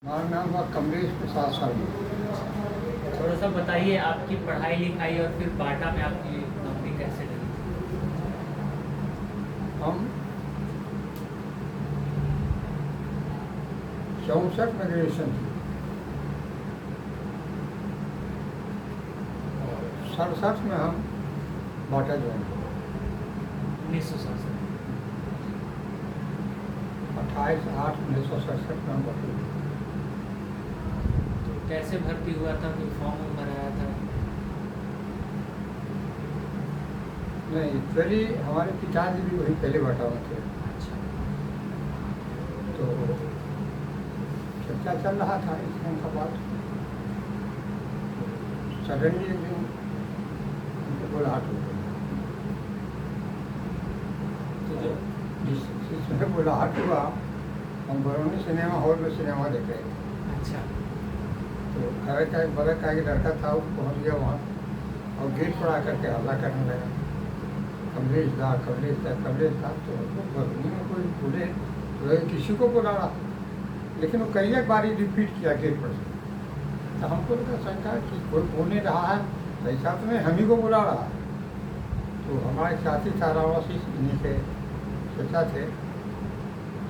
हमारा नाम हुआ कमलेश प्रसाद शर्मा। थोड़ा सा बताइए आपकी पढ़ाई लिखाई और फिर बाटा में आपकी नौकरी कैसे लगी? हम 64 में ग्रेजुएशन की और 67 में हम बाटा ज्वाइन किए। 1967। 28/8/1967 में हम बाटा ज्वाइन किए। तो कैसे भर्ती हुआ था? कोई फॉर्म भराया था? नहीं, एक्चुअली हमारे पिताजी भी वहीं पहले बाटा में थे, अच्छा। तो चर्चा चल रहा था इस टाइम का बात। सडनली एक दिन उनको बुलाहट हो गई। तो जो जिसमें बुलाहट हुआ, हम बरौनी सिनेमा हॉल में सिनेमा देख रहे थे। अच्छा। तो घर का एक बगल का एक लड़का था, वो पहुँच गया वहाँ और गेट पर आकर के हल्ला करने लगा, कमलेश दा कमलेश दा कमलेश दा। तो बरौनी में कोई बोले तो किसी को बुला रहा, लेकिन वो कई एक बार रिपीट किया गेट पर से। तो हमको लगा शंका कि कोई बोल नहीं रहा है, ऐसा तो नहीं हम ही को बुला रहा है। तो हमारे साथी था रावासी इन्हीं के चचा थे,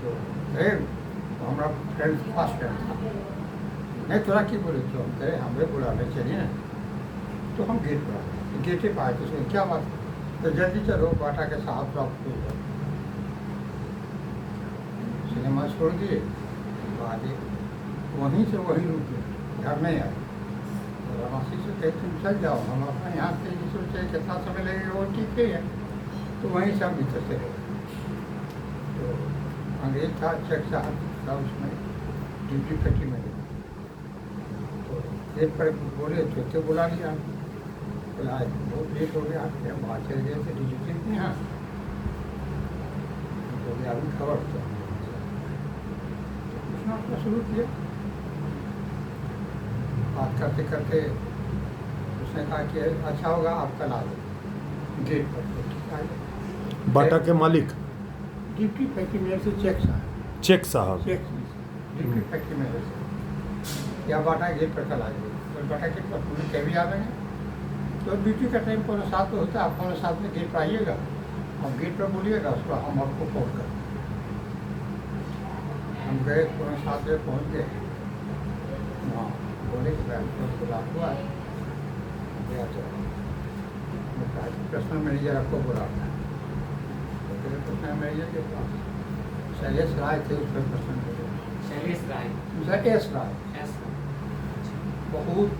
तो हमारा फ्रेंड फर्स्ट फ्रेंड था। नहीं थोड़ा की बोले, तो हम कहे हमें बुलाने चलिए ना। तो हम गेट पर आए, गेटे पर आए तो उसमें क्या बात है, तो जल्दी चलो बाटा के साहब तो आपको सिनेमा छोड़ दिए, आगे वहीं से वहीं रुक गए, घर नहीं आए। तो रवासी से कहे तुम चल जाओ, हम अपना यहाँ से ये सोचे कितना समय लगेगा वो ठीक है। तो वहीं से हम भीतर से गए। तो अंग्रेज था, चेक साहब था, उसमें ड्यूटी फैक्ट्री में गए। तो गेट पर बोले तो बुला लिया, बुलाए बहुत लेट हो गया, फिर हम बाहर चले गए थे डिजिटल के यहाँ। तो गया अभी खबर तो पूछना उसका शुरू किया। बात करते करते उसने कहा कि अच्छा होगा आप कल आ जाओ गेट पर। तो ठीक आ गए। बाटा के मालिक ड्यूटी फैक्ट्री में से चेक साहब ड्यूटी फैक्ट्री में से या बाटा गेट पर कल आ जाए। तो बाटा गेट पर पूरी कैबी आ गए। तो ड्यूटी का टाइम 7:15 पे होता है, आप 7:15 में गेट पर आइएगा और गेट पर बोलिएगा, उसको हम आपको फोन कर। हम गए 7:15 बजे पहुँच गए वहाँ। बोले कि बैंक पर बुला हुआ है, गया तो पर्सनल मैनेजर आपको बुलाता है। तो फिर पर्सनल मैनेजर के पास शैलेश राय थे, उस पर पर्सनल मैनेजर शैलेश राय। एस राय बहुत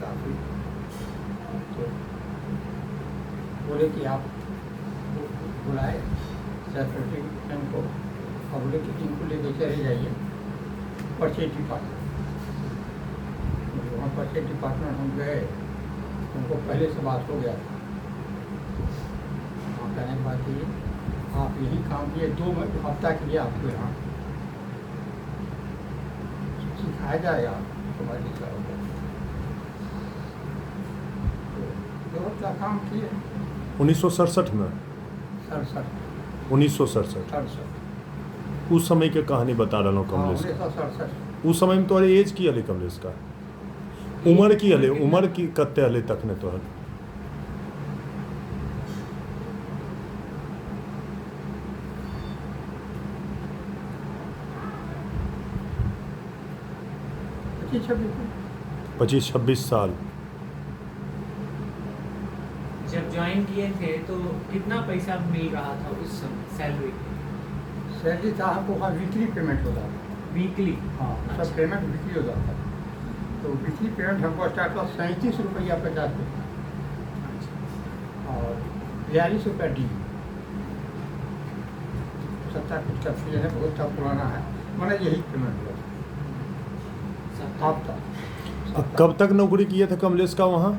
काफ़ी। तो बोले कि आप बुलाए सेक्रेटरी को और बोले कि इनको लेके चले जाइए परचेज डिपार्टमेंट। वहाँ परचेज डिपार्टमेंट हम गए, उनको पहले से बात हो गया था। वहाँ कहने के बाद ये आप यही काम किए 2 हफ्ता के लिए आपको यहाँ सिखाया जाएगा, तुम्हारी इच्छा होगा। तो 2 हफ्ता काम किए 1967 में 67 उस समय के कहानी बता रहा हूँ कमलेश का। 1967 उस समय में तो अरे एज की हले कमलेश का उम्र की हले उम्र की कत्ते हले तक ने तो हले 25-26 साल। जब ज्वाइन किए थे तो कितना पैसा मिल रहा था उस समय सैलरी? सैलरी था हमको, वहाँ वीकली पेमेंट होता था। वीकली? हाँ, सब पेमेंट वीकली होता था। तो वीकली पेमेंट हमको स्टार्ट हुआ 37 रुपया 50 पैसे और 42 रुपया डी। 70 कुछ का फीस है, बहुत सा पुराना है, मैंने यही पेमेंट हुआ था। हफ्ता कब तक नौकरी किए थे कमलेश का वहाँ?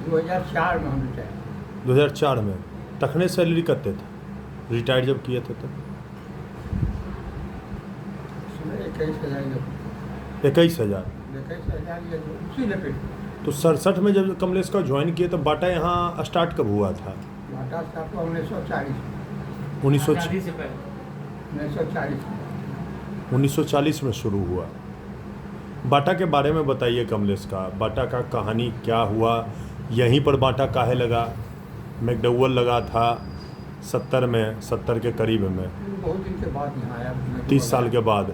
2004 में हम रिटायर। 2004 में तखने सैलरी करते थे रिटायर जब किए थे तो? उसमें 21,000 21,000 या उसी लपेट। तो 67 में जब कमलेश का ज्वाइन किए तो बाटा यहाँ स्टार्ट कब हुआ था? बाटा स्टार्ट हुआ 1940 1900 आज़ादी से पहले। 1940 1940 में शुरू हुआ। बाटा के बारे में बताइए कमलेश का, बाटा का कहानी क्या हुआ, यहीं पर बाटा काहे लगा? मैकडॉवेल लगा था 70 के करीब में, बहुत दिन के बाद यहाँ आया। 30 साल के बाद।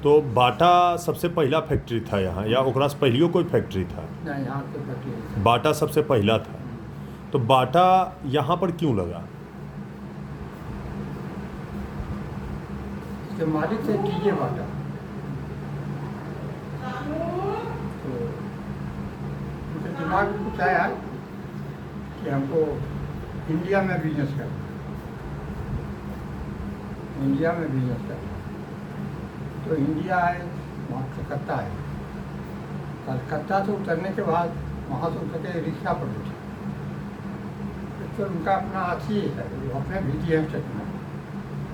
तो बाटा सबसे पहला फैक्ट्री था यहाँ, या ओकरा से पहलियो कोई फैक्ट्री था? नहीं, यहाँ से फैक्ट्री बाटा सबसे पहला था। तो बाटा यहाँ पर क्यों लगा? इसके मालिक थे टीजे बाटा। तो उनके दिमाग में कुछ आया कि हमको इंडिया में बिजनेस करना, इंडिया में बिजनेस करना। तो इंडिया है, वहाँ कलकत्ता है। कलकत्ता से उतरने के बाद वहाँ से उतर के रिक्शा पर बैठे। तो उनका अपना अच्छी है, वो अपने VTM स्टेट में।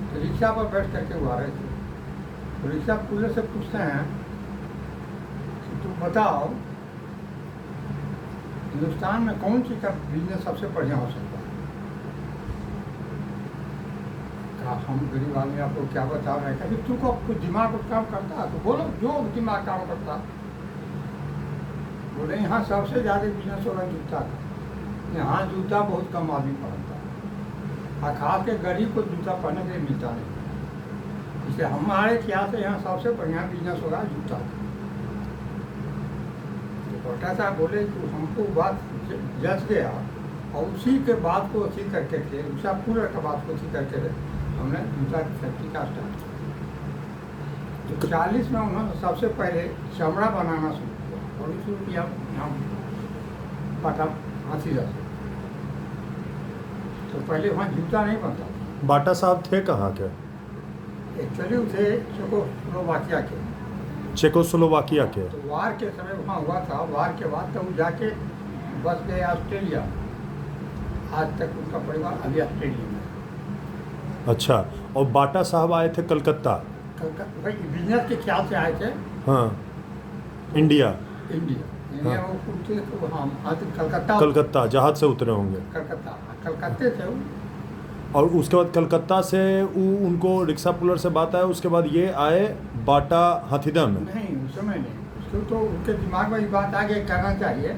तो रिक्शा पर बैठ करके वो आ रहे थे। तो रिक्शा पुलिस से पूछते हैं कि तुम बताओ हिंदुस्तान में कौन सी का बिजनेस सबसे बढ़िया हो सकता है? कहा हम गरीब आदमी आपको क्या बता रहे हैं, कभी तुमको कुछ दिमाग काम करता है तो बोलो, जो दिमाग काम करता। बोले यहाँ सबसे ज़्यादा बिजनेस होगा जूता का। यहाँ जूता बहुत कम आदमी पहनता है, और खास के गरीब को जूता पहनने के लिए मिलता नहीं। इसलिए हमारे ख्याल से यहाँ सबसे बढ़िया बिजनेस होगा जूता का। तो भट्टा साहब बोले कि हमको बात जच गया, और उसी के बात को अच्छी करके थे, उषा पूरा का बात को अच्छी करके हमने जूता की फैक्ट्री का स्टार्ट किया। तो 40 में उन्होंने सबसे पहले चमड़ा बनाना शुरू किया, और शुरू किया हम बाटा हाथीदह से। तो पहले वहाँ जूता नहीं बनता था। बाटा साहब थे कहाँ के? एक्चुअली थे चेकोस्लोवाकिया के। चेकोस्लोवाकिया के। तो वार के समय वहाँ हुआ था, वार के बाद तो वो जाके बस गए ऑस्ट्रेलिया। आज तक उनका परिवार अभी ऑस्ट्रेलिया में है। अच्छा, और बाटा साहब आए थे कलकत्ता? कलकत्ता भाई बिजनेस के ख्याल से आए थे। हाँ, इंडिया। इंडिया वो पूछते तो हम कलकत्ता। कलकत्ता जहाज से उतरे होंगे। कलकत्ते थे वो। और उसके बाद कलकत्ता से उनको रिक्शा पुलर से बात आया, उसके बाद ये आए बाटा हाथीदह में? नहीं, उस समय नहीं, उसको तो उनके दिमाग में ये बात आगे करना चाहिए।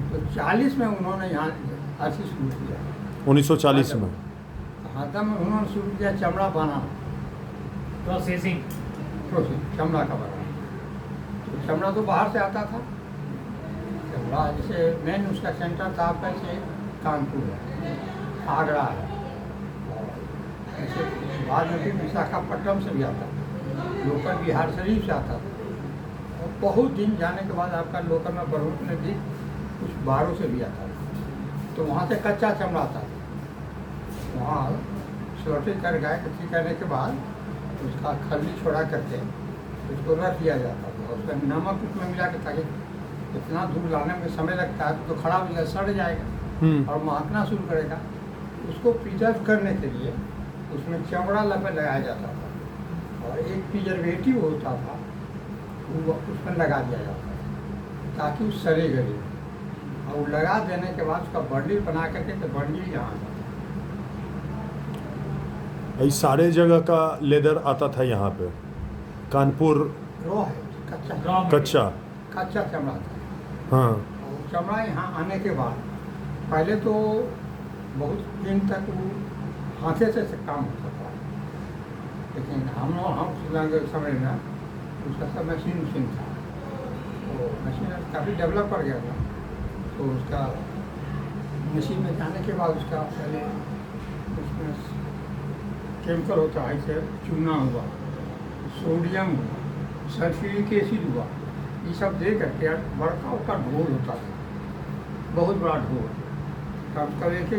तो 40 में उन्होंने यहाँ ऐसी शुरू किया। 1940 में हाथीदह में उन्होंने शुरू किया चमड़ा बनाना, प्रोसेसिंग चमड़ा का बनाना। तो चमड़ा तो बाहर से आता था। चमड़ा जैसे मेन उसका सेंटर था आपका से कानपुर है, आगरा है, और ऐसे बाद में भी विशाखापट्टनम से भी आता था, लोकल बिहार शरीफ से आता था। और बहुत दिन जाने के बाद आपका लोकल में बरूद नज़दीक कुछ बाहरों से भी आता था। तो वहाँ से कच्चा चमड़ा आता था। वहाँ सोटी कर गाय कच्ची करने के बाद उसका खल्ली छोड़ा करके उसको रख दिया जाता था। उसका नमक उसमें मिला के, ताकि इतना दूर लाने में समय लगता है तो खराब हो जाए, सड़ जाएगा और महकना शुरू करेगा। उसको प्रिजर्व करने के लिए उसमें चमड़ा लपेट लगाया जाता था, और एक प्रिजर्वेटिव होता था वो उसमें लगा दिया जाता था ताकि वो सड़ेगा नहीं। और वो लगा देने के बाद उसका बंडल बना करके, तो बंडल यहाँ आता था। इस सारे जगह का लेदर आता था यहाँ पे? कानपुर रॉ है, कच्चा चमड़ा था। हाँ। और चमड़ा यहाँ आने के बाद पहले तो बहुत दिन तक वो हाथे से काम होता था, लेकिन हम श्रीलंका के समय में उसका सब मशीन था। तो मशीन काफ़ी डेवलप कर गया था। तो उसका मशीन में जाने के बाद उसका पहले उसमें केमिकल होता है, जैसे चूना हुआ, सोडियम हुआ, सल्फ्यूरिक एसिड हुआ, ये सब दे करके बड़का उसका ढोल होता था, बहुत बड़ा ढोल। कम से कम एक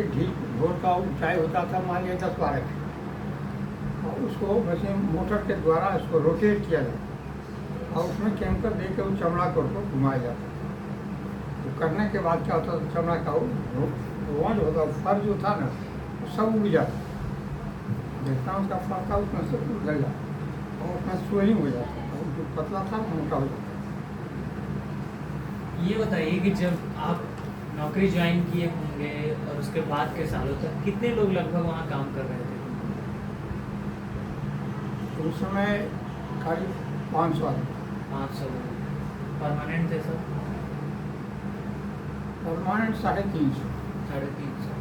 ढोल का ऊंचाई होता था मान लिया 10-12 फीट, और उसको मशीन मोटर के द्वारा उसको रोटेट किया जाता, और उसमें केमिकल दे के उस चमड़ा को घुमाया जाता। तो करने के बाद क्या होता था, चमड़ा का वो जो होता फर जो था ना, वो सब उड़ जाता। जितना उसका फर था उसमें से उड़ गया, और उसमें स्वेलिंग हो जाता, और जो पतला था मोटा हो जाता। ये बताइए कि जब आप नौकरी ज्वाइन किए होंगे और उसके बाद के सालों तक कितने लोग लगभग वहाँ काम कर रहे थे? तो उस समय करीब 500 आदमी। 500 लोग परमानेंट थे सर? परमानेंट 350। 350।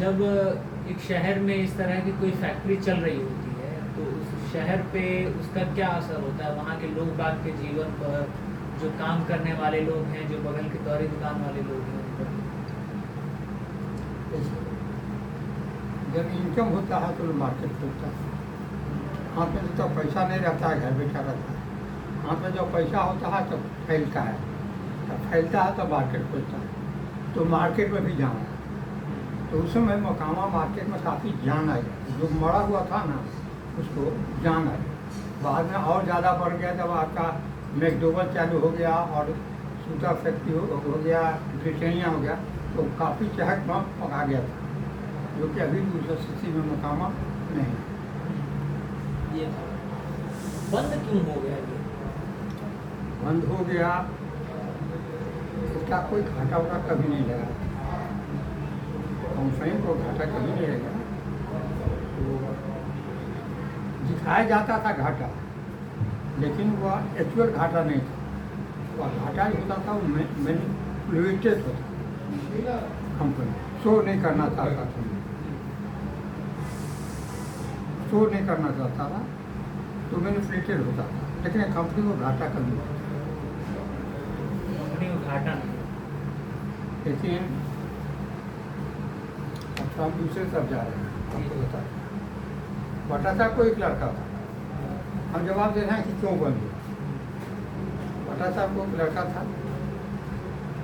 जब एक शहर में इस तरह की कोई फैक्ट्री चल रही होती है तो उस शहर पे उसका क्या असर होता है वहाँ के लोग बाग के जीवन पर, जो काम करने वाले लोग हैं, जो बगल के दौरी दुकान वाले लोग हैं उन पर? जब इनकम होता है तो मार्केट खुलता है। हाथ में तो पैसा नहीं रहता है, घर बैठा रहता है। हाथ में जब पैसा होता है तो फैलता है, जब फैलता है तो मार्केट खुलता है, तो मार्केट में भी जान है। तो उस समय मकामा मार्केट में काफ़ी जान आई, जो मरा हुआ था ना उसको जान आई। बाद में और ज़्यादा बढ़ गया जब आपका मैकडोवल चालू हो गया और सूता फैक्ट्री हो गया, ब्रिटानिया हो गया, तो काफ़ी चहक पका गया था, जो कि अभी भी उस स्थिति में मकामा नहीं। ये बंद क्यों हो गया ये? बंद हो गया, उसका कोई घाटा वाटा कभी नहीं लगा, कंपनी को घाटा कभी नहीं लगा। तो दिखाया जाता था घाटा, लेकिन वह एक्चुअल घाटा नहीं था। वह घाटा जो होता था वो मैनिपुलेटेड होता, कंपनी शो नहीं करना चाहता था, शो नहीं करना चाहता था तो मैनिपुलेटेड होता था, लेकिन कंपनी को घाटा कभी नहीं होता। कंपनी को घाटा नहीं। लेकिन अब हम दूसरे सब जा रहे हैं, आपको बता दें। बटा साहब को एक लड़का था, हम जवाब दे रहे हैं कि क्यों बन गया। बटा साहब को एक लड़का था,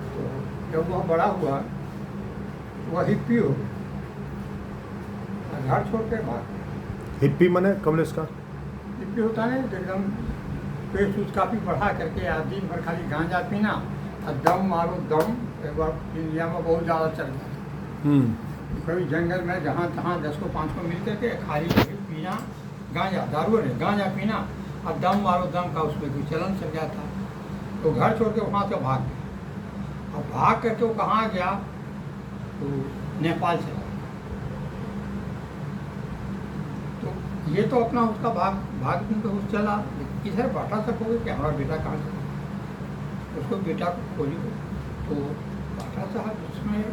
तो जब वह बड़ा हुआ वह हिप्पी हो गया, घर छोड़ के भाग गया। हिप्पी मने कमलेश का? हिप्पी होता है एकदम पेट सूच काफ़ी बढ़ा करके आज दिन भर खाली गांजा पीना और दम मारो दम। एक बार इंडिया में बहुत ज़्यादा चल गया था, कभी जंगल में जहाँ तहाँ 10 को 5 को मिल करके खाली पीना गांजा, दारू नहीं गांजा पीना और दम मारो दम का उसमें कोई चलन चल गया था। तो घर छोड़ के वहाँ से भाग गया, और भाग करके वो कहाँ गया तो नेपाल चला। तो ये तो अपना उसका भाग में तो उस चला, इधर बाटा तक हो गया कि हमारा बेटा कहाँ चला, उसको बेटा को खोजी। तो बाटा साहब उसमें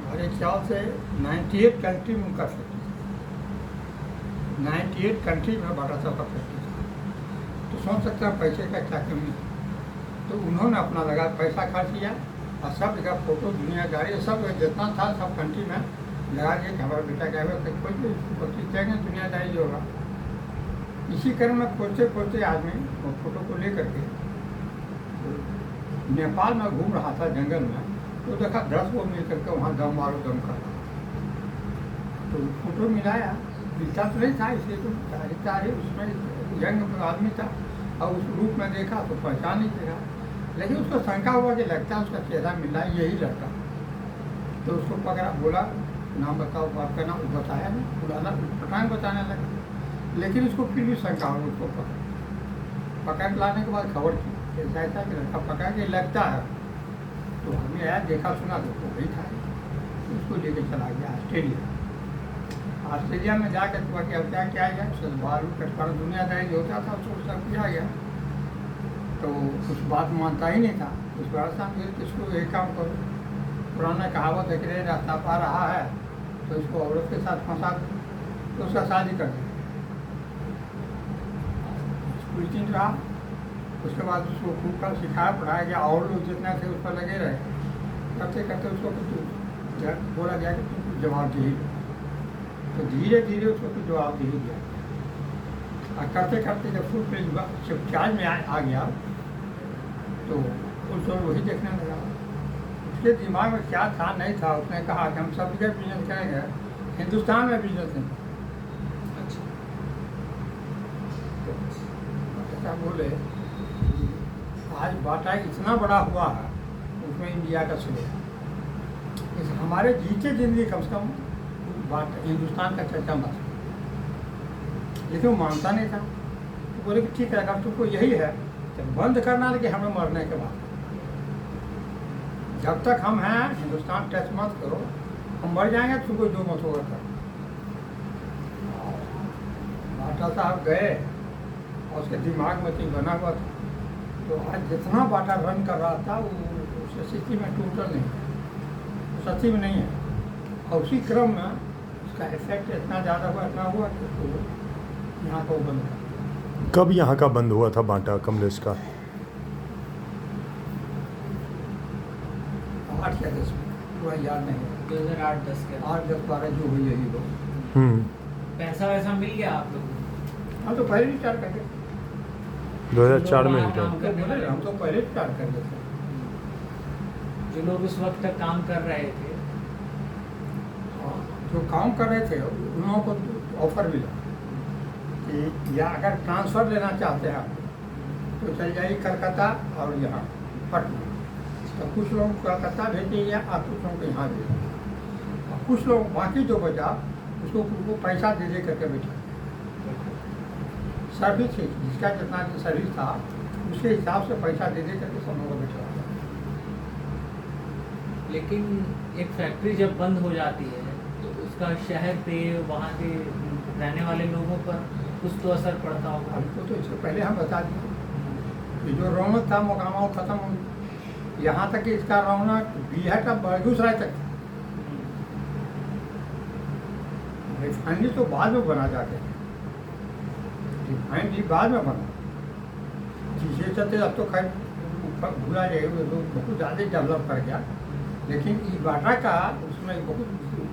हमारे ख्याल से 98 कंट्री में उनका फैक्ट्री था, 98 कंट्री में बाटा साहब का फैक्ट्री था। तो सोच सकते हैं पैसे का क्या कमी है। तो उन्होंने अपना लगा पैसा खर्च किया और सब जगह फोटो दुनियादारी सब जितना था सब कंट्री में लगा दिया कि हमारा बेटा क्या है, कोई भी कोशिश करेंगे दुनियादारी जो होगा। इसी क्रम में खोजते खोजते आदमी वो फोटो को लेकर के नेपाल में घूम रहा था जंगल में, तो देखा 10 लोग मिल करके वहाँ दम मारो दम कर रहा था। तो फोटो मिलाया, मिलता तो नहीं था, इसलिए तो चाहे उसमें यंग आदमी था और उस रूप में देखा तो पहचान नहीं सका, लेकिन उसको शंका हुआ कि लगता है उसका चेहरा मिला है यही लड़का। तो उसको पकड़ा, बोला नाम बताओ, बात करना, वो बताया नहीं, पुराना पठान बताने लगा, लेकिन उसको फिर भी शंका हो, उसको पकड़ लाने के बाद खबर की ऐसा कि लड़का पकड़ा के लगता है। तो हमें आया, देखा सुना तो वही था, उसको लेके चला गया ऑस्ट्रेलिया। ऑस्ट्रेलिया में जाकर तो क्या क्या किया गया, सब बालू कटकर दुनियादारी जो होता था उसको सब किया गया। तो कुछ बात मानता ही नहीं था, उस बार समझे कि इसको एक काम करो, पुराना कहावत है कि रे रास्ता पा रहा है तो इसको औरत के साथ फंसा दो, तो उसका शादी कर दिया। कुछ दिन रहा, उसके बाद उसको खूब का सिखाया पढ़ाया गया, और लोग जितना थे उस पर लगे रहे। करते करते उसको कुछ बोला गया कि तुम कुछ जवाब दे ही, तो धीरे धीरे उसको कुछ जवाब दे ही दिया। और करते करते जब फुल पेज जब चार्ज में आ गया तो उसको वही देखने लगा। उसके दिमाग में क्या था नहीं था, उसने कहा कि हम सब जगह बिजनेस करेंगे, हिंदुस्तान में बिजनेस नहीं। अच्छा, तो क्या बोले, आज बाटा इतना बड़ा हुआ है, उसमें इंडिया का श्रेय। इस हमारे जीते जिंदगी कम से कम बाटा हिंदुस्तान का चर्चा मत, लेकिन वो मानता नहीं था। तो बोले कि ठीक है, अगर तुमको यही है तो बंद करना है कि हमें मरने के बाद, जब तक हम हैं हिंदुस्तान टच मत करो, हम मर जाएंगे तुमको जो मत होगा कर। बाटा साहब गए और उसके दिमाग में तो बना हुआ था, तो आज जितना बाटा रन कर रहा था वो स्थिति में टोटल नहीं है, सच्ची में नहीं है। और उसी क्रम में उसका इफेक्ट इतना ज़्यादा हुआ कि तो यहाँ को बंद कर। कब यहाँ का बंद हुआ था बाटा कमलेश का? 8 या 10 में, पूरा याद नहीं है। 2008-10 के 8, 10, 12 जो हुई यही वो। पैसा वैसा मिल गया आप लोगों को? हम तो पहले ही स्टार्ट कर गए। 2004 में लोग रिटायर। काम करने वाले, हम तो पहले स्टार्ट कर गए थे। जो लोग उस वक्त तक काम कर रहे थे, जो काम कर रहे थे उन लोगों को ऑफर मिला कि या अगर ट्रांसफ़र लेना चाहते हैं आप तो चल जाइए कलकत्ता और यहाँ पटना। तो कुछ लोग कलकत्ता भेजिए और कुछ लोगों को यहाँ भेजिए, और कुछ लोग बाकी जो बचा उसको पैसा दे करके बैठा। सर्विस जिसका जितना सर्विस था उसके हिसाब से पैसा दे करके सब लोगों को बैठा। लेकिन एक फैक्ट्री जब बंद हो जाती है तो उसका शहर पे, वहाँ के रहने वाले लोगों पर कुछ तो असर पड़ता होगा। हमको तो इससे पहले हम बता दें कि जो रौनक था मोकामा वो खत्म हो गया। यहाँ तक कि इसका रौनक बिहार का बेगूसराय तक था। रिफाइनरी तो बाद में बना जाके, रिफाइनरी बाद में बना, जिसे चलते अब तो खैर भूला जाएगा, तो बहुत ज़्यादा डेवलप कर गया। लेकिन ई बाटा का उसमें बहुत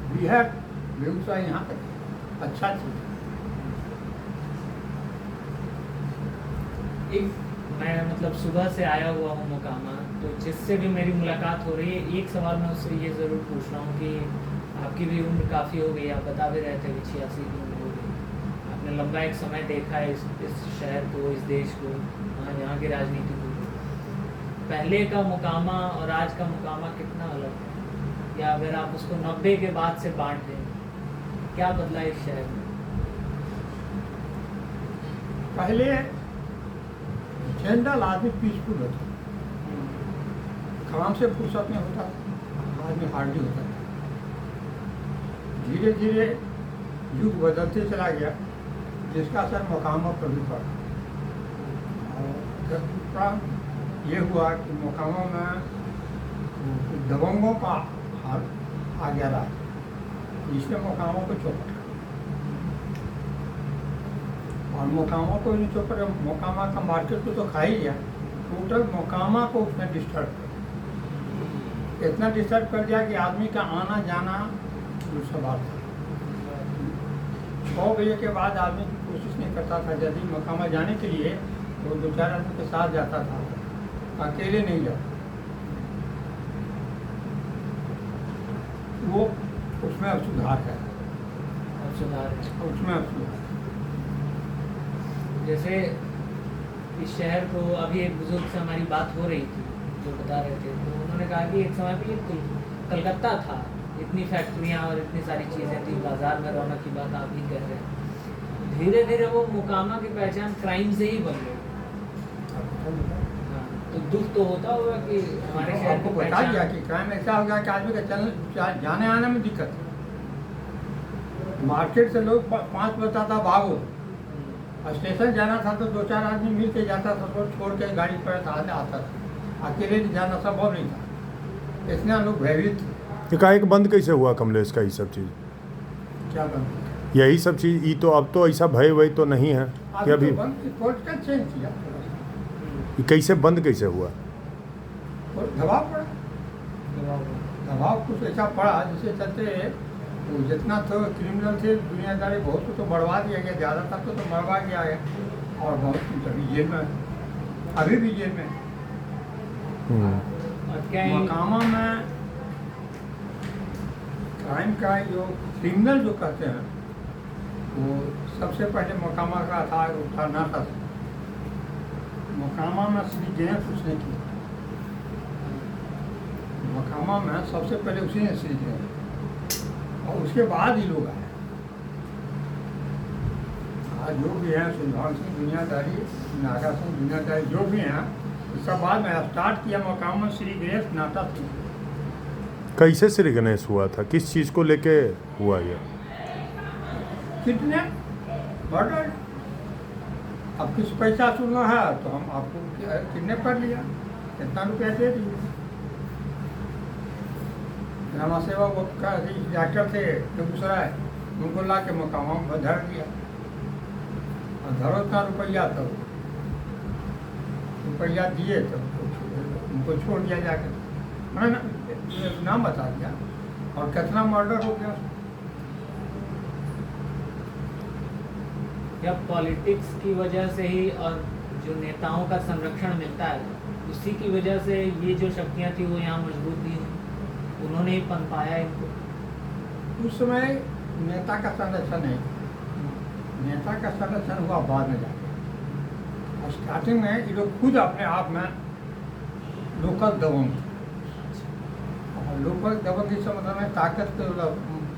बिहार बेगूसराय यहाँ तक अच्छा चीज़। एक मैं मतलब सुबह से आया हुआ हूँ मोकामा, तो जिससे भी मेरी मुलाकात हो रही है, एक सवाल मैं उससे ये ज़रूर पूछ रहा हूँ कि आपकी भी उम्र काफ़ी हो गई, आप बता भी रहे थे कि 86 की उम्र हो गई। आपने लंबा एक समय देखा है इस शहर को, इस देश को, यहाँ की राजनीति को। पहले का मोकामा और आज का मोकामा कितना अलग है? या अगर आप उसको 90 के बाद से बांट दें, क्या बदला इस शहर में? पहले जनरल आदमी पीसफुल होता, काम से फुर्सत में होता, आदमी हार्डली होता था। धीरे धीरे युग बदलते चला गया, जिसका असर मोकामा पर भी पड़ा। और दूसरा ये हुआ कि मोकामा में दबंगों का हाल आ गया रहा, जिसने मोकामा को चौपटा। और मोकामा को नहीं चौपटा, मोकामा का मार्केट को तो खा ही गया, टोटल मोकामा को उसने डिस्टर्ब कर दिया। इतना डिस्टर्ब कर दिया कि आदमी का आना जाना सवाल था। 6 बजे के बाद आदमी कोशिश नहीं करता था जल्दी मोकामा जाने के लिए, तो 2-4 आदमी के साथ जाता था, अकेले नहीं जाता। वो उसमें अब सुधार है, अब सुधार है। उसमें अब सुधार। जैसे इस शहर को, अभी एक बुजुर्ग से हमारी बात हो रही थी जो बता रहे थे, तो उन्होंने कहा कि एक समय पे ये कलकत्ता था, इतनी फैक्ट्रियाँ और इतनी सारी चीज़ें थी, बाजार में रौनक की बात आप ही कह रहे हैं। धीरे धीरे वो मोकामा की पहचान क्राइम से ही बन गई। हाँ, तो दुख तो होता होगा कि हमारे शहर आपको को बता दिया पहचान। कि क्राइम ऐसा हो गया कि आदमी का जाने आने में दिक्कत है। मार्केट से लोग 5 बजता था भागो, स्टेशन जाना था तो 2-4 आदमी मिल के जाता था, तो छोड़ के गाड़ी पर आता था, अकेले जाना संभव नहीं था। इतना लोग भयभीत थे। एकाएक बंद कैसे हुआ कमलेश का ये सब चीज़? क्या बंद? यही सब चीज़ ये तो अब तो ऐसा भय वय तो नहीं है कि अभी पॉलिटिकल चेंज किया थोड़ा सा। ये कैसे बंद कैसे हुआ? और दबाव पड़ा, दबाव कुछ ऐसा पड़ा जिससे चलते तो जितना तो क्रिमिनल थे दुनियादारी बहुत को तो बढ़वा दिया गया, ज़्यादातर तो बढ़वा दिया गया। और बहुत कुछ अभी जेल में, अभी भी जेल में। और क्या है, मोकामा में क्राइम का जो क्रिमिनल जो कहते हैं वो सबसे पहले मोकामा का था नाटक। मोकामा में श्री गणेश उसने किया, मोकामा में सबसे पहले उसी ने श्री गणेश, और उसके बाद ही लोग आए। आज जो भी हैं, सुलभान सिंह दुनियादारी, नागा सिंह दुनियादारी, जो भी हैं, सब बाद में स्टार्ट किया मोकामा में श्री गणेश नाटक। कैसे श्री गणेश हुआ था? किस चीज़ को लेके हुआ ये? कितने मर्डर अब किस पैसा सुनना है तो हम आपको किडनैप कर लिया, कितना रुपया दे दिए। रामा सेवा वो का डॉक्टर थे बेगूसराय, उनको ला के मकामा में धर दिया, और धरो इतना रुपया तो रुपया दिए तो उनको छोड़ दिया जाकर, मैंने नाम बता दिया और कितना मर्डर हो गया। या पॉलिटिक्स की वजह से ही और जो नेताओं का संरक्षण मिलता है उसी की वजह से ये जो शक्तियाँ थी वो यहाँ मजबूत थी, उन्होंने ही पनपाया इनको। उस समय नेता का संरक्षण नहीं, नेता का संरक्षण हुआ बाद में जाकर। स्टार्टिंग में ये लोग खुद अपने आप में लोकल दबंग थे, और लोकल दबंग इस मतलब में ताकत के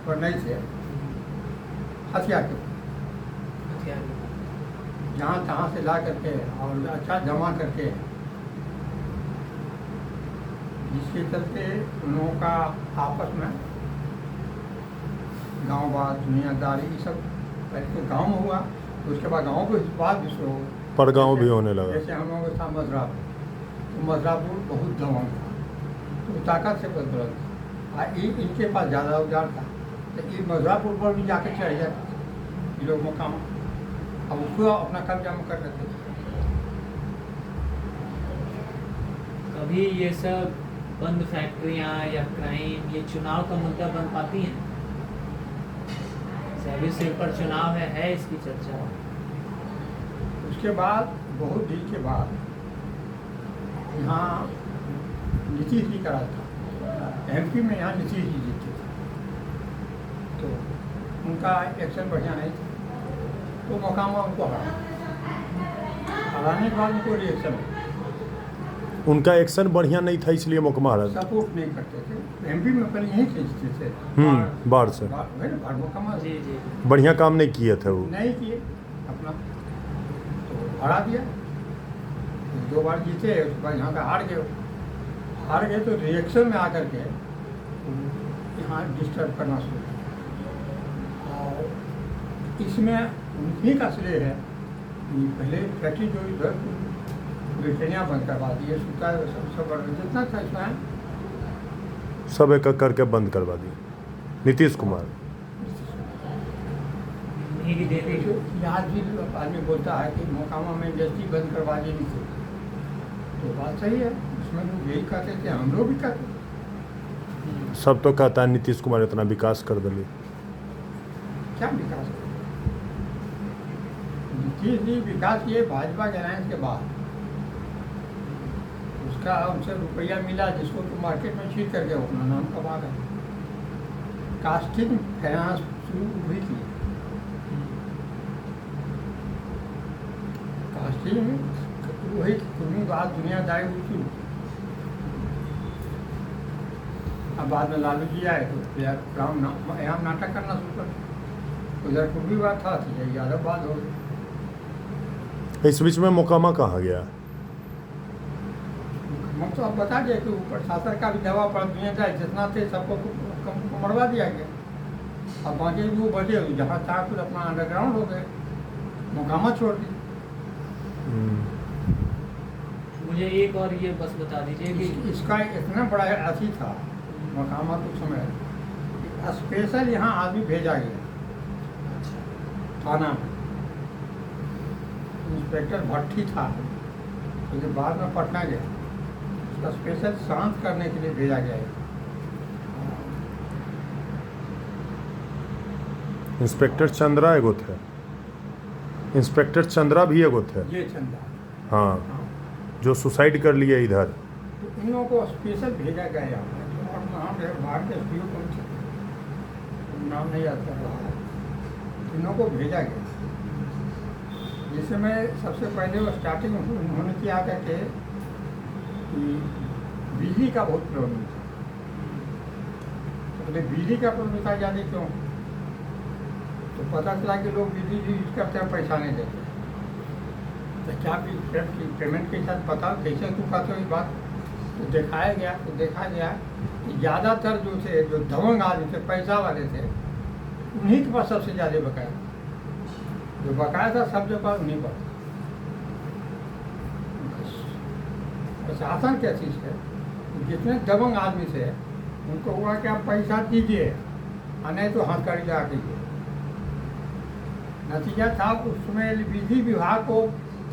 पर नहीं थे, हथियार के जहाँ तहाँ से ला करके और अच्छा जमा करके, जिसके चलते उन लोगों का आपस में गांववाद दुनियादारी ये सब पहले तो गांव में हुआ, तो उसके बाद गांव के बाद भी शुरू हो, पर गाँव भी होने लगा। जैसे हम लोगों के साथ मजरापुर, तो मजरापुर बहुत दबंग था, तो ताकत से बदल था, इनके पास ज़्यादा औजार था, तो ये मजरापुर पर भी जाके चढ़ जाते ये लोग मकाम, अब उसको अपना कब्जा में कर लेते। कभी ये सब बंद फैक्ट्रियाँ या क्राइम ये चुनाव का मुद्दा बन पाती हैं? अभी सिर पर चुनाव है इसकी चर्चा। उसके बाद बहुत दिन के बाद यहाँ नीतीश जी का राज था, एमपी में यहाँ नीतीश जी जीते थे, तो उनका एक्शन बढ़िया नहीं था, तो मकामा उनको हराने के बाद उनको रिएक्शन, उनका एक्शन बढ़िया नहीं था इसलिए मोकमा हरा। सपोर्ट नहीं करते थे। एमपी में पहले यहीं खींचते थे बाढ़ से मोकमा जी जी बढ़िया काम नहीं किए थे वो, नहीं किए अपना, तो हरा दिया, 2 बार जीते, उसके बाद यहाँ का हार गए तो रिएक्शन में आकर के यहाँ डिस्टर्ब करना शुरू किया। और इसमें उन्हीं का श्रेय है कि पहले फैक्ट्री जो इधर रिफाइनरियाँ बंद करवा दिए, सूता सब जितना था इसमें सब एक एक करके बंद करवा दिए नीतीश कुमार। नहीं भी देते जो आज भी आदमी बोलता है कि मोकामा में इंडस्ट्री बंद करवा दी नहीं थी, तो बात सही है, उसमें लोग यही कहते थे, हम लोग भी कहते। सब तो कहता है नीतीश कुमार इतना विकास कर दिली, क्या विकास कर नीतीश जी विकास किए भाजपा के अलायंस के बाद, उसका उनसे रुपया मिला जिसको तो मार्केट में छीट करके अपना नाम कमा गए। कास्टिंग फाइनेंस शुरू हुई थी, कास्टिंग वही कुछ बाद दुनियादारी हुई थी। अब बाद में लालू जी आए तो यहाँ नाटक करना शुरू कर, उधर पूर्वी बात था यादव बात हो गई। इस बीच में मोकामा कहाँ गया? हम तो अब बता दिया कि ऊपर शासन का भी दबाव पड़ा, दुनियादारी जितना थे सबको मरवा दिया गया। अब बाकी वो बचे जहाँ था कुछ अपना अंडरग्राउंड हो गए, मोकामा छोड़ दी। मुझे एक और ये बस बता दीजिए कि इसका इतना बड़ा अथी था मोकामा कुछ समय, स्पेशल यहाँ आदमी भेजा गया थाना में, इंस्पेक्टर भट्टी था, तो जो बाद में पटना गया, उसका स्पेशल शांत करने के लिए भेजा गया। इंस्पेक्टर चंद्रा एगो थे, इंस्पेक्टर चंद्रा भी एगो थे, ये चंदा, हाँ, जो सुसाइड कर लिए इधर। तो इन लोगों को स्पेशल भेजा गया यहाँ पे, और नाम है बाहर के एसपीओ कौन थे, नाम नहीं याद कर रहा है, इन लोगों को भेजा गया। जिससे मैं सबसे पहले वो स्टार्टिंग उन्होंने किया करके कि बिजली का बहुत प्रॉब्लम था, तो बोले बिजली का प्रॉब्लम था ज़्यादा क्यों, तो पता चला कि लोग बिजली यूज करते हैं पैसा नहीं देते, तो क्या पेमेंट के साथ बताओ कैसे तू कहते हो इस बात, तो दिखाया गया तो देखा गया कि ज़्यादातर जो थे जो दबंग आदमी थे पैसा वाले थे उन्हीं के पास सबसे ज़्यादा बकाया, जो बकाया था सब के पास उन्हीं पर। प्रशासन क्या चीज़ है, जितने दबंग आदमी थे उनको हुआ कि आप पैसा दीजिए और नहीं तो हथकड़ी लगा दीजिए। नतीजा था उसमें विधि विभाग को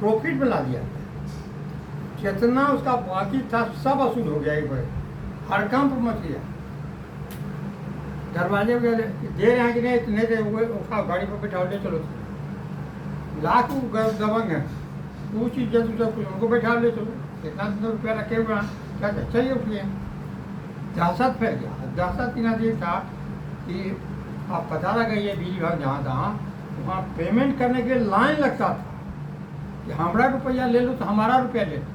प्रॉफिट में ला दिया, जितना उसका बाकी था सब वसूल हो गया एक बार, हड़कंप मच गया। दरवाजे पे दे रहे हैं कि नहीं, इतने दे हुए उठा गाड़ी पर बैठा ले चलो, लाख दबंग है वो चीज़ जल्द से जल्द उनको बैठा ले चलो, इतना रुपया रखे हुए क्या चाहिए उठिए। दहशत फैल गया। दहशत की नतीजा था कि आप पता लगाइए बिजली विभाग जहाँ तहाँ वहाँ पेमेंट करने के लिए लाइन लगता था कि हमारा रुपया ले लो तो हमारा रुपया ले लो।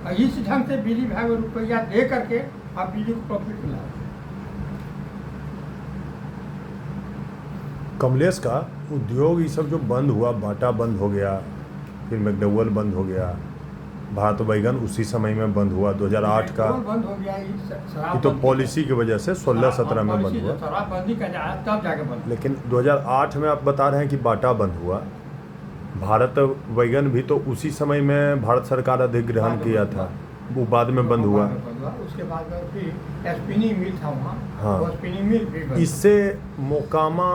और इस ढंग से बिजली विभाग में रुपया दे करके आप बिजली को प्रॉफिट मिला। कमलेश का उद्योग ये सब जो बंद हुआ, बाटा बंद हो गया, फिर मैकडॉवेल बंद हो गया, भारत बैगन उसी समय में बंद हुआ 2008 का। बंद हो गया ये तो पॉलिसी की वजह से 16-17 में बंद हुआ, शराबबंदी का तब जाके बंद। लेकिन 2008 में आप बता रहे हैं कि बाटा बंद हुआ। भारत बैगन भी तो उसी समय में भारत सरकार अधिग्रहण किया था, वो बाद में बंद हुआ। उसके बाद में फिर स्पिनिंग मिल था वहाँ, हाँ। वो स्पिनिंग मिल भी बंद। इससे मोकामा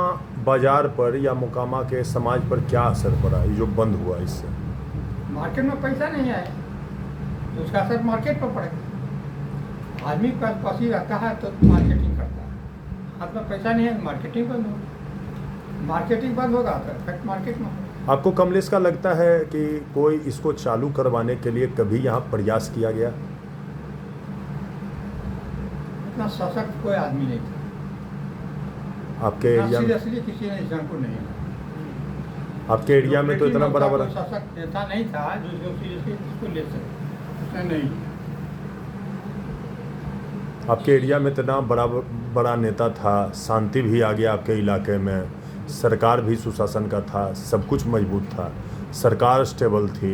बाजार पर या मोकामा के समाज पर क्या असर पड़ा, ये जो बंद हुआ इससे? मार्केट में पैसा नहीं आया तो उसका असर मार्केट पर पड़ेगा। आदमी के पास पैसा रहता है तो मार्केटिंग करता है, हाथ में पैसा नहीं है तो मार्केटिंग बंद होगी। मार्केटिंग बंद होगा तो इफेक्ट मार्केट में होगा। आपको कमलेश का लगता है कि कोई इसको चालू करवाने के लिए कभी यहाँ प्रयास किया गया? इतना सशक्त कोई आदमी नहीं था आपके एरिया में? सीरियसली किसी ने इस को नहीं है। आपके एरिया में तो इतना बड़ा बड़ा कोई सशक्त नेता नहीं था जो सीरियसली इसको ले सके, उसने नहीं। आपके एरिया में इतना बड़ा नेता था, शांति भी आ गया आपके इलाके में, सरकार भी सुशासन का था, सब कुछ मजबूत था, सरकार स्टेबल थी,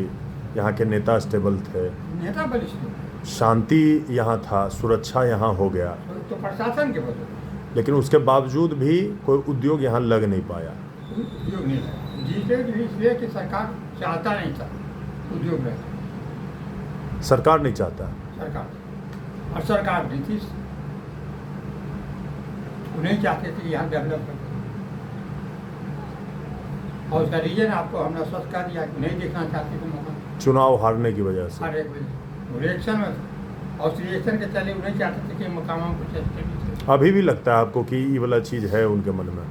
यहाँ के नेता स्टेबल थे, नेता बलिष्ठ, शांति यहाँ था, सुरक्षा यहाँ हो गया, तो प्रशासन के वजह लेकिन उसके बावजूद भी कोई उद्योग यहाँ लग नहीं पाया। उद्योग नहीं लगा, जिसे भी इसलिए कि सरकार चाहता नहीं था उद्योग रहे। सरकार नहीं चाहता, सरकार और सरकार भी थी, उन्हें चाहते थे यहाँ डेवलप कर। और उसका रीजन आपको हमने स्वस्थ कर दिया कि नहीं देखना चाहते थे मौका, चुनाव हारने की वजह से। हर एक रिएक्शन में, और रिएक्शन के चले उन्हें चाहते थे कि मकामा में कुछ एक्टिविटी। अभी भी लगता है आपको कि ये वाला चीज़ है उनके मन में?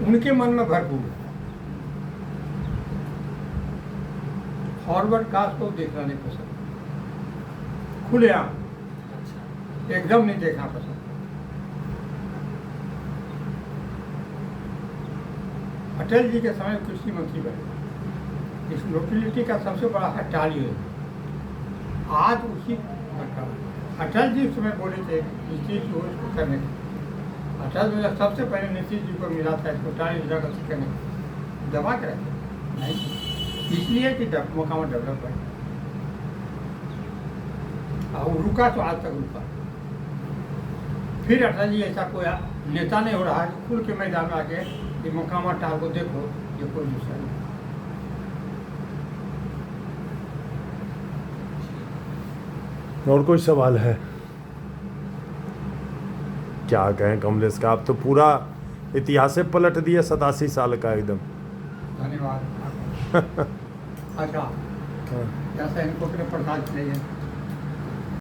उनके मन में भरपूर है। फॉरवर्ड कास्ट को देखना नहीं पसंद, खुलेआम एकदम नहीं देखना पसंद। अटल जी के समय कृषि मंत्री बने, इस लोकेलिटी का सबसे बड़ा हड़ताल है। आज उसी अटल जी उस समय बोले थे इस चीज़ को इसको करने का। अटल जी सबसे पहले नीतीश जी को मिला था इसको टाइम जगह करने का, दबा के रखे नहीं, इसलिए कि मोकामा डेवलप है। और रुका तो आज तक रुका। फिर अटल जी ऐसा कोई नेता नहीं हो रहा है खुल के मैदान में आके कि मोकामा टाल को देखो, ये कोई दूसरा नहीं। और कोई सवाल है? क्या कहें कमलेश का, आप तो पूरा इतिहास पलट दिया 87 साल का एकदम। धन्यवाद। अच्छा, जैसा इनको प्रसाद चाहिए।